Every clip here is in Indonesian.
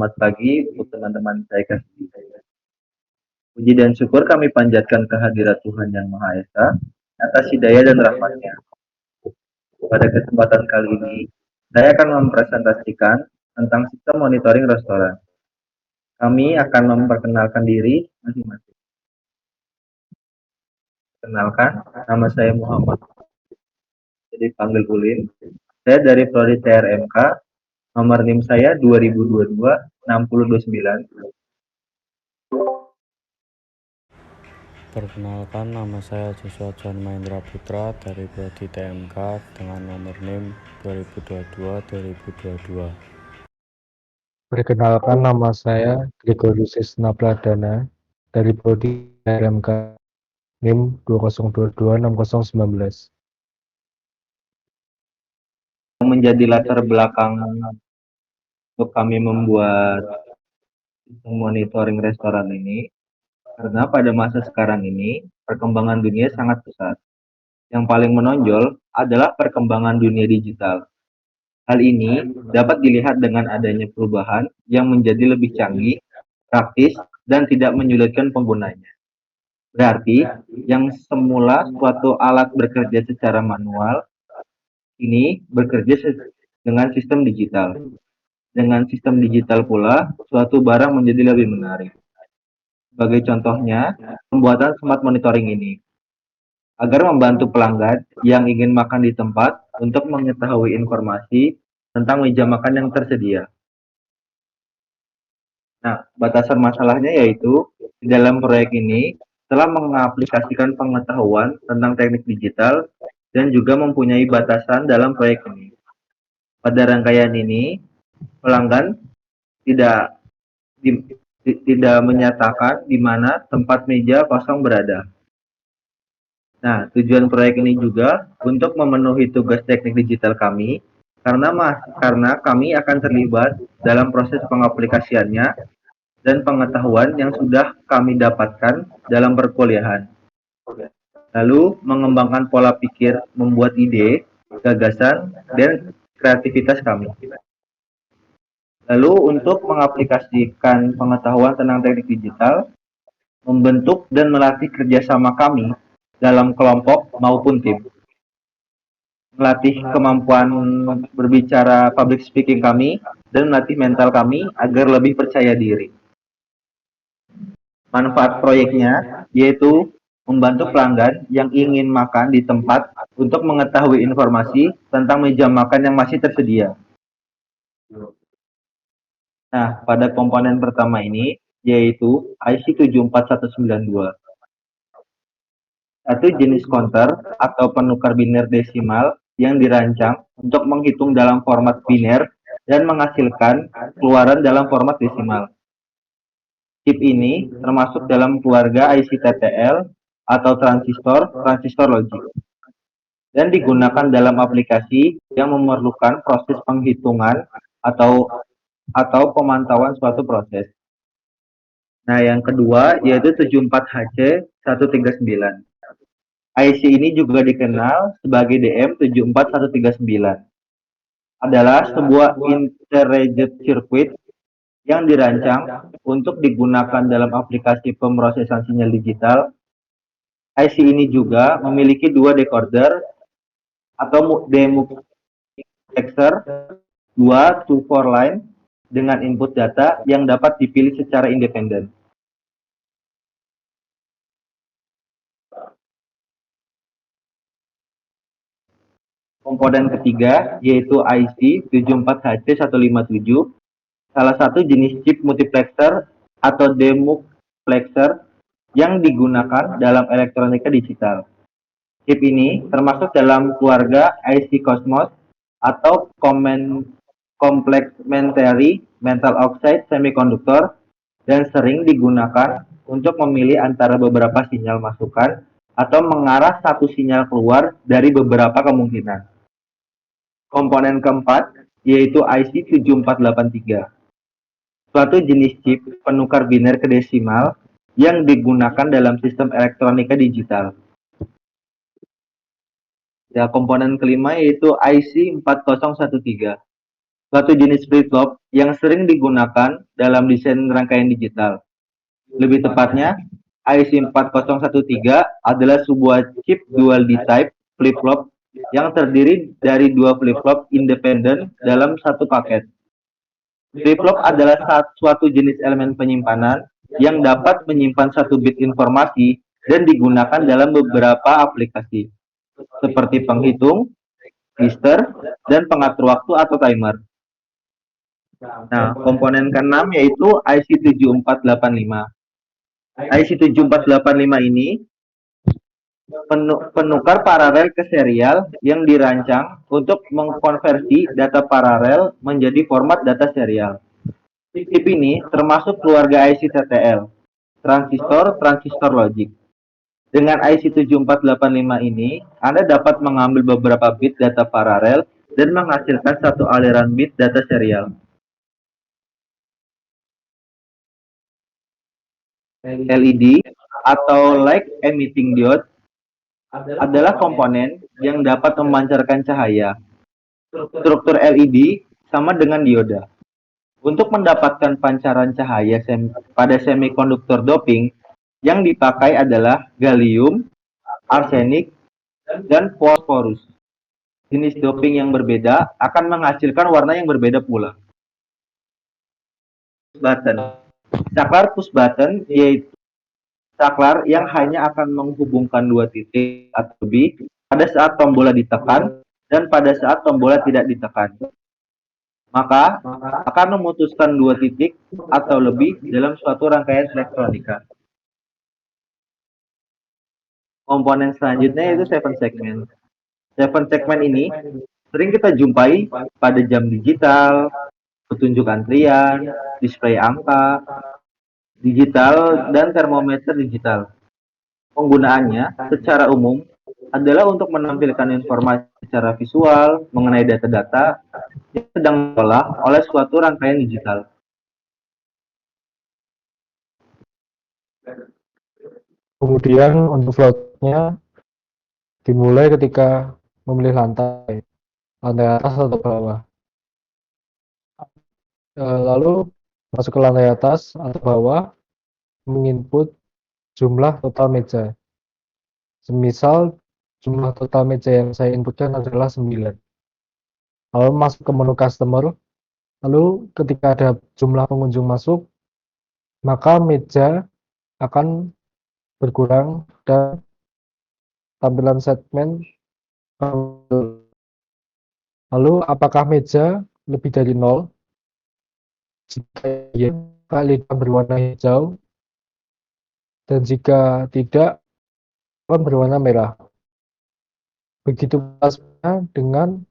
Selamat pagi untuk teman-teman saya kasih. Puji dan syukur kami panjatkan kehadirat Tuhan Yang Maha Esa atas hidayah dan rahmatnya. Pada kesempatan kali ini, saya akan mempresentasikan tentang sistem monitoring restoran. Kami akan memperkenalkan diri masing-masing. Kenalkan, nama saya Muhammad, jadi panggil Ulin. Saya dari Prodi TRMK, nomor NIM saya 2022-6029. Perkenalkan, nama saya Joshua John Mahendra Putra dari Prodi TMK dengan nomor NIM 2022-2022. Perkenalkan, nama saya Gregorius Isna Pradana dari Prodi TMK NIM 2022-6019. Yang menjadi latar belakang untuk kami membuat sistem monitoring restoran ini, karena pada masa sekarang ini perkembangan dunia sangat pesat. Yang paling menonjol adalah perkembangan dunia digital. Hal ini dapat dilihat dengan adanya perubahan yang menjadi lebih canggih, praktis, dan tidak menyulitkan penggunanya. Berarti, yang semula suatu alat bekerja secara manual, ini bekerja dengan sistem digital. Dengan sistem digital pula, suatu barang menjadi lebih menarik. Sebagai contohnya, pembuatan smart monitoring ini agar membantu pelanggan yang ingin makan di tempat untuk mengetahui informasi tentang meja makan yang tersedia. Nah, batasan masalahnya yaitu di dalam proyek ini telah mengaplikasikan pengetahuan tentang teknik digital dan juga mempunyai batasan dalam proyek ini. Pada rangkaian ini, pelanggan tidak tidak menyatakan di mana tempat meja kosong berada. Nah, tujuan proyek ini juga untuk memenuhi tugas teknik digital kami, karena kami akan terlibat dalam proses pengaplikasiannya dan pengetahuan yang sudah kami dapatkan dalam perkuliahan. Lalu, mengembangkan pola pikir, membuat ide, gagasan, dan kreativitas kami. Lalu, untuk mengaplikasikan pengetahuan tentang teknik digital, membentuk dan melatih kerjasama kami dalam kelompok maupun tim. Melatih kemampuan berbicara public speaking kami, dan melatih mental kami agar lebih percaya diri. Manfaat proyeknya yaitu membantu pelanggan yang ingin makan di tempat untuk mengetahui informasi tentang meja makan yang masih tersedia. Nah, pada komponen pertama ini yaitu IC 74192. Satu jenis counter atau penukar biner desimal yang dirancang untuk menghitung dalam format biner dan menghasilkan keluaran dalam format desimal. Chip ini termasuk dalam keluarga IC TTL atau transistor logik, dan digunakan dalam aplikasi yang memerlukan proses penghitungan atau pemantauan suatu proses. Nah, yang kedua yaitu 74HC139. IC ini juga dikenal sebagai DM74139. Adalah sebuah integrated circuit yang dirancang untuk digunakan dalam aplikasi pemrosesan sinyal digital. IC ini juga memiliki dua decoder atau demultiplexer 2 to 4 line dengan input data yang dapat dipilih secara independen. Komponen ketiga yaitu IC 74HC157, salah satu jenis chip multiplexer atau demultiplexer yang digunakan dalam elektronika digital. Chip ini termasuk dalam keluarga IC Cosmos atau Complementary Metal Oxide Semiconductor dan sering digunakan untuk memilih antara beberapa sinyal masukan atau mengarah satu sinyal keluar dari beberapa kemungkinan. Komponen keempat yaitu IC 7483, suatu jenis chip penukar biner ke desimal yang digunakan dalam sistem elektronika digital. Ya, komponen kelima yaitu IC 4013, suatu jenis flip-flop yang sering digunakan dalam desain rangkaian digital. Lebih tepatnya, IC 4013 adalah sebuah chip dual D-type flip-flop yang terdiri dari dua flip-flop independen dalam satu paket. Flip-flop adalah suatu jenis elemen penyimpanan yang dapat menyimpan satu bit informasi dan digunakan dalam beberapa aplikasi, seperti penghitung, register, dan pengatur waktu atau timer. Nah, komponen keenam yaitu IC 7485. IC 7485 ini penukar paralel ke serial yang dirancang untuk mengkonversi data paralel menjadi format data serial. Chip ini termasuk keluarga IC TTL, transistor logic. Dengan IC 7485 ini, Anda dapat mengambil beberapa bit data paralel dan menghasilkan satu aliran bit data serial. LED atau light emitting diode adalah komponen yang dapat memancarkan cahaya. Struktur LED sama dengan dioda. Untuk mendapatkan pancaran cahaya pada semikonduktor doping, yang dipakai adalah gallium, arsenik, dan fosforus. Jenis doping yang berbeda akan menghasilkan warna yang berbeda pula. Button. Saklar push button yaitu saklar yang hanya akan menghubungkan dua titik atau lebih pada saat tombolnya ditekan dan pada saat tombolnya tidak ditekan. Maka akan memutuskan dua titik atau lebih dalam suatu rangkaian elektronika. Komponen selanjutnya yaitu 7 segment. 7 segment ini sering kita jumpai pada jam digital, petunjuk antrian, display angka, digital, dan termometer digital. Penggunaannya secara umum adalah untuk menampilkan informasi secara visual mengenai data-data yang sedang diolah oleh suatu rangkaian digital. Kemudian untuk floatnya dimulai ketika memilih lantai atas atau bawah. Lalu masuk ke lantai atas atau bawah, menginput jumlah total meja. Semisal jumlah total meja yang saya inputkan adalah 9. Lalu masuk ke menu customer, lalu ketika ada jumlah pengunjung masuk, maka meja akan berkurang dan tampilan segmen. Lalu apakah meja lebih dari 0? Jika iya, maka berwarna hijau, dan jika tidak, akan berwarna merah. Begitu pula dengan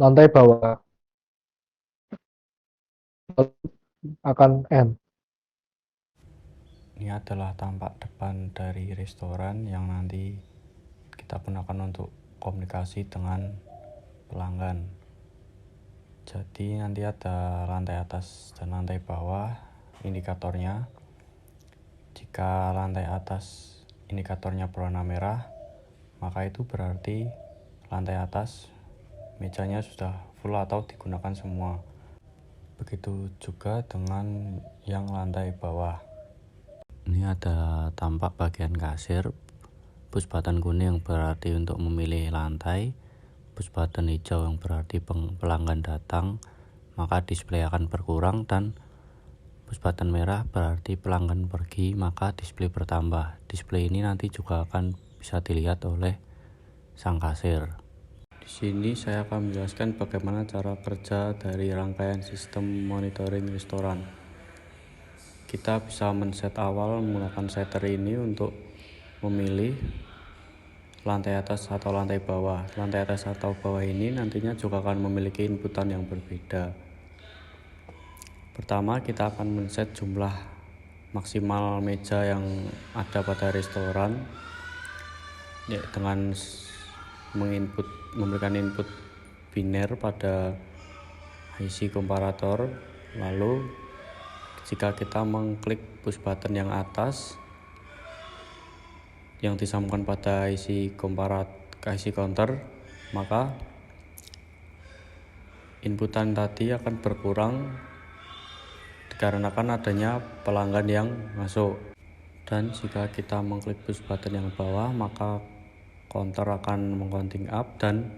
lantai bawah, akan N. Ini adalah tampak depan dari restoran yang nanti kita gunakan untuk komunikasi dengan pelanggan. Jadi nanti ada lantai atas dan lantai bawah indikatornya. Jika lantai atas indikatornya berwarna merah, maka itu berarti lantai atas mejanya sudah full atau digunakan semua. Begitu juga dengan yang lantai bawah. Ini ada tampak bagian kasir, push button kuning berarti untuk memilih lantai, push button hijau yang berarti pelanggan datang, maka display akan berkurang, dan push button merah berarti pelanggan pergi, maka display bertambah. Display ini nanti juga akan bisa dilihat oleh sang kasir. Di sini saya akan menjelaskan bagaimana cara kerja dari rangkaian sistem monitoring restoran. Kita bisa men-set awal menggunakan setter ini untuk memilih lantai atas atau lantai bawah. Lantai atas atau bawah ini nantinya juga akan memiliki inputan yang berbeda. Pertama, kita akan men-set jumlah maksimal meja yang ada pada restoran ya, dengan memberikan input biner pada IC komparator. Lalu jika kita mengklik push button yang atas yang disambungkan pada IC counter, maka inputan tadi akan berkurang dikarenakan adanya pelanggan yang masuk. Dan jika kita mengklik push button yang bawah, maka counter akan mengcounting up dan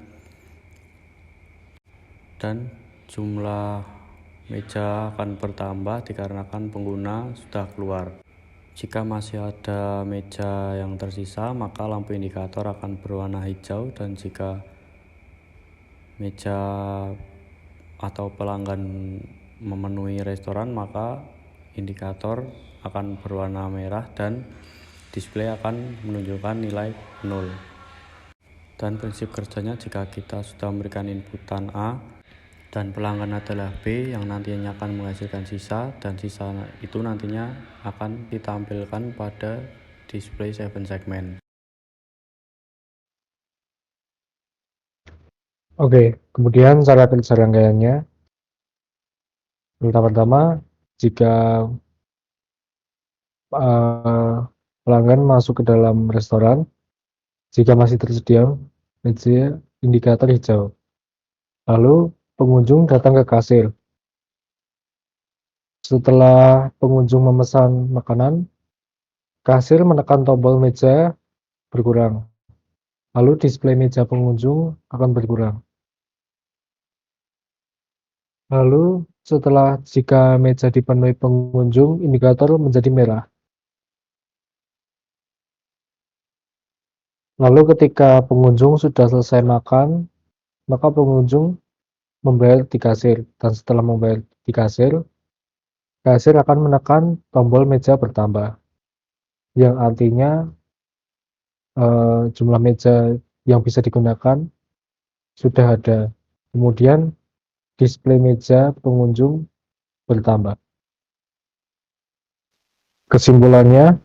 jumlah meja akan bertambah dikarenakan pengguna sudah keluar. Jika masih ada meja yang tersisa, maka lampu indikator akan berwarna hijau, dan jika meja atau pelanggan memenuhi restoran, maka indikator akan berwarna merah dan display akan menunjukkan nilai 0. Dan prinsip kerjanya, jika kita sudah memberikan inputan A dan pelanggan adalah B yang nantinya akan menghasilkan sisa, dan sisa itu nantinya akan ditampilkan pada display 7 segmen. Oke, kemudian cara kerja rangkaiannya. Pertama-tama, jika pelanggan masuk ke dalam restoran, jika masih tersedia meja indikator hijau, lalu pengunjung datang ke kasir. Setelah pengunjung memesan makanan, kasir menekan tombol meja berkurang, lalu display meja pengunjung akan berkurang. Lalu jika meja dipenuhi pengunjung, indikator menjadi merah. Lalu ketika pengunjung sudah selesai makan, maka pengunjung membayar di kasir, dan setelah membayar di kasir akan menekan tombol meja bertambah, yang artinya jumlah meja yang bisa digunakan sudah ada. Kemudian display meja pengunjung bertambah. Kesimpulannya,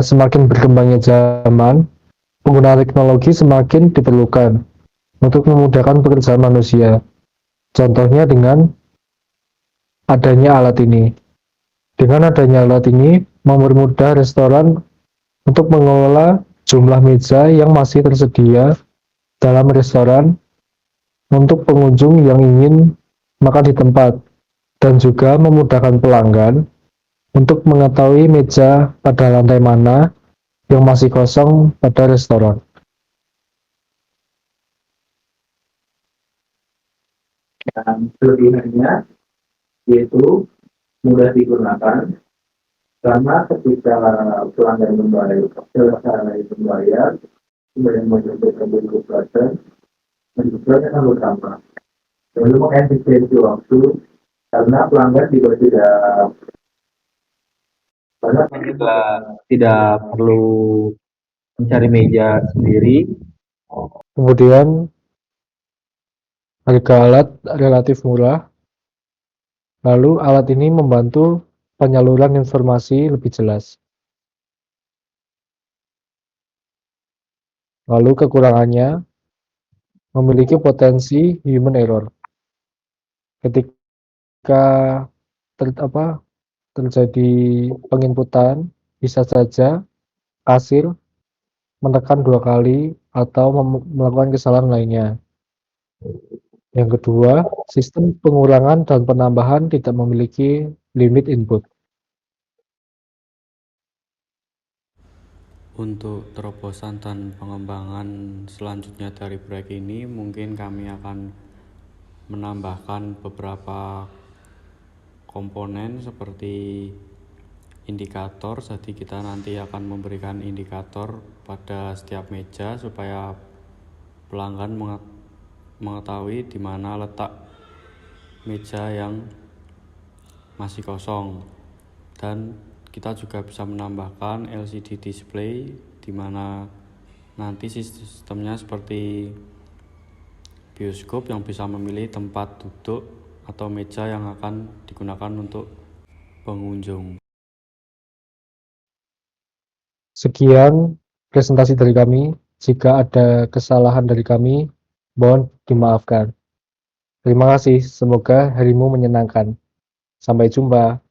semakin berkembangnya zaman, penggunaan teknologi semakin diperlukan untuk memudahkan pekerjaan manusia. Contohnya dengan adanya alat ini. Dengan adanya alat ini, mempermudah restoran untuk mengelola jumlah meja yang masih tersedia dalam restoran untuk pengunjung yang ingin makan di tempat, dan juga memudahkan pelanggan untuk mengetahui meja pada lantai mana yang masih kosong pada restoran. Dan kelebihannya yaitu mudah digunakan, karena ketika pelanggan membayar, kemudian menentukan bentuk button, bentuknya akan bertambah. Lalu mengefisiensi waktu, karena pelanggan juga tidak perlu mencari meja sendiri. Kemudian harga alat relatif murah, lalu alat ini membantu penyaluran informasi lebih jelas. Lalu kekurangannya memiliki potensi human error. Ketika terjadi penginputan, bisa saja kasir menekan 2 kali atau melakukan kesalahan lainnya. Yang kedua, sistem pengurangan dan penambahan tidak memiliki limit input. Untuk terobosan dan pengembangan selanjutnya dari proyek ini, mungkin kami akan menambahkan beberapa komponen seperti indikator. Jadi kita nanti akan memberikan indikator pada setiap meja supaya pelanggan mengetahui di mana letak meja yang masih kosong. Dan kita juga bisa menambahkan LCD display di mana nanti sistemnya seperti bioskop yang bisa memilih tempat duduk atau meja yang akan digunakan untuk pengunjung. Sekian presentasi dari kami. Jika ada kesalahan dari kami, mohon dimaafkan. Terima kasih, semoga harimu menyenangkan. Sampai jumpa.